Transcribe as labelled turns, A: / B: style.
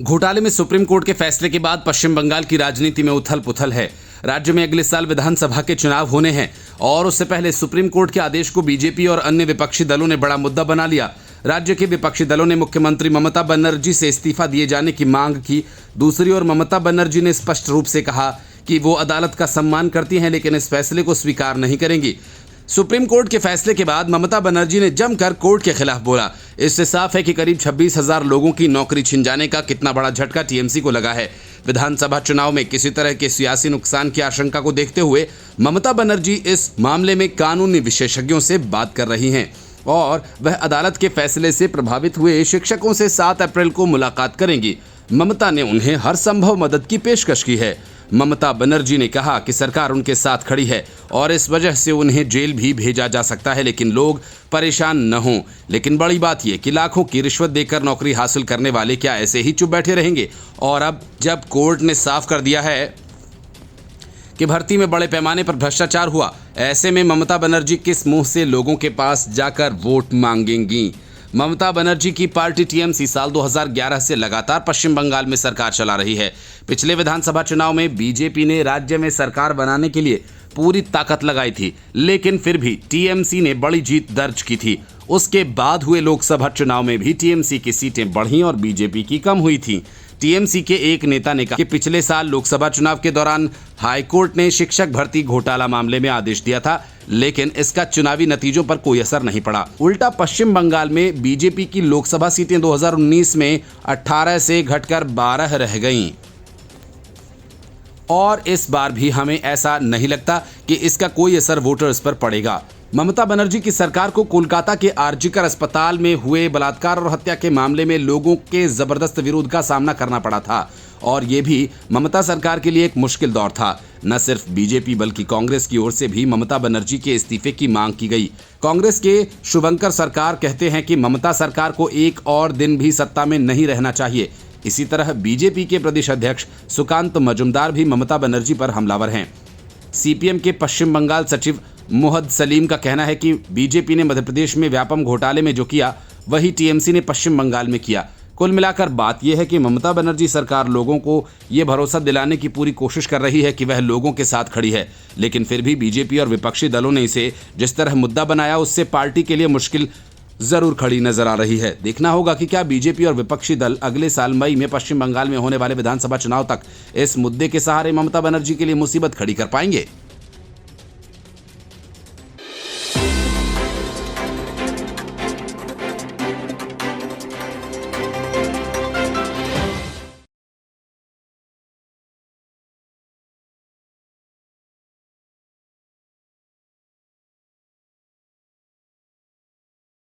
A: घोटाले में supreme court के फैसले के बाद पश्चिम बंगाल की राजनीति में उथल पुथल है। राज्य में अगले साल विधानसभा के चुनाव होने हैं और उससे पहले सुप्रीम कोर्ट के आदेश को बीजेपी और अन्य विपक्षी दलों ने बड़ा मुद्दा बना लिया। राज्य के विपक्षी दलों ने मुख्यमंत्री ममता बनर्जी से इस्तीफा दिए जाने की मांग की। दूसरी ओर ममता बनर्जी ने स्पष्ट रूप से कहा कि वो अदालत का सम्मान करती हैं, लेकिन इस फैसले को स्वीकार नहीं करेंगी। सुप्रीम कोर्ट के फैसले के बाद ममता बनर्जी ने जमकर कोर्ट के खिलाफ बोला। इससे साफ है कि करीब 26,000 लोगों की नौकरी छिन जाने का कितना बड़ा झटका टीएमसी को लगा है। विधानसभा चुनाव में किसी तरह के सियासी नुकसान की आशंका को देखते हुए ममता बनर्जी इस मामले में कानूनी विशेषज्ञों से बात कर रही हैं और वह अदालत के फैसले से प्रभावित हुए शिक्षकों से 7 अप्रैल को मुलाकात करेंगी। ममता ने उन्हें हर संभव मदद की पेशकश की है। ममता बनर्जी ने कहा कि सरकार उनके साथ खड़ी है और इस वजह से उन्हें जेल भी भेजा जा सकता है, लेकिन लोग परेशान न हों। लेकिन बड़ी बात यह कि लाखों की रिश्वत देकर नौकरी हासिल करने वाले क्या ऐसे ही चुप बैठे रहेंगे? और अब जब कोर्ट ने साफ कर दिया है कि भर्ती में बड़े पैमाने पर भ्रष्टाचार हुआ, ऐसे में ममता बनर्जी किस मुंह से लोगों के पास जाकर वोट मांगेंगी? ममता बनर्जी की पार्टी टीएमसी साल 2011 से लगातार पश्चिम बंगाल में सरकार चला रही है। पिछले विधानसभा चुनाव में बीजेपी ने राज्य में सरकार बनाने के लिए पूरी ताकत लगाई थी, लेकिन फिर भी टीएमसी ने बड़ी जीत दर्ज की थी। उसके बाद हुए लोकसभा चुनाव में भी टीएमसी की सीटें बढ़ी और बीजेपी की कम हुई थी। टीएमसी के एक नेता ने कहा कि पिछले साल लोकसभा चुनाव के दौरान हाईकोर्ट ने शिक्षक भर्ती घोटाला मामले में आदेश दिया था, लेकिन इसका चुनावी नतीजों पर कोई असर नहीं पड़ा। उल्टा पश्चिम बंगाल में बीजेपी की लोकसभा सीटें 2019 में 18 से घटकर 12 रह गईं और इस बार भी हमें ऐसा नहीं लगता कि इसका कोई असर वोटर्स पर पड़ेगा। ममता बनर्जी की सरकार को कोलकाता के आरजीकर अस्पताल में हुए बलात्कार और हत्या के मामले में लोगों के जबरदस्त विरोध का सामना करना पड़ा था और ये भी ममता सरकार के लिए एक मुश्किल दौर था। न सिर्फ बीजेपी बल्कि कांग्रेस की ओर से भी ममता बनर्जी के इस्तीफे की मांग की गई। कांग्रेस के शुभंकर सरकार कहते हैं कि ममता सरकार को एक और दिन भी सत्ता में नहीं रहना चाहिए। इसी तरह बीजेपी के प्रदेश अध्यक्ष सुकांत मजुमदार भी ममता बनर्जी पर हमलावर हैं। सीपीएम के पश्चिम बंगाल सचिव मोहद सलीम का कहना है कि बीजेपी ने मध्य प्रदेश में व्यापम घोटाले में जो किया वही टीएमसी ने पश्चिम बंगाल में किया। कुल मिलाकर बात यह है कि ममता बनर्जी सरकार लोगों को ये भरोसा दिलाने की पूरी कोशिश कर रही है कि वह लोगों के साथ खड़ी है, लेकिन फिर भी बीजेपी और विपक्षी दलों ने इसे जिस तरह मुद्दा बनाया उससे पार्टी के लिए मुश्किल जरूर खड़ी नजर आ रही है। देखना होगा कि क्या बीजेपी और विपक्षी दल अगले साल मई में पश्चिम बंगाल में होने वाले विधानसभा चुनाव तक इस मुद्दे के सहारे ममता बनर्जी के लिए मुसीबत खड़ी कर पाएंगे।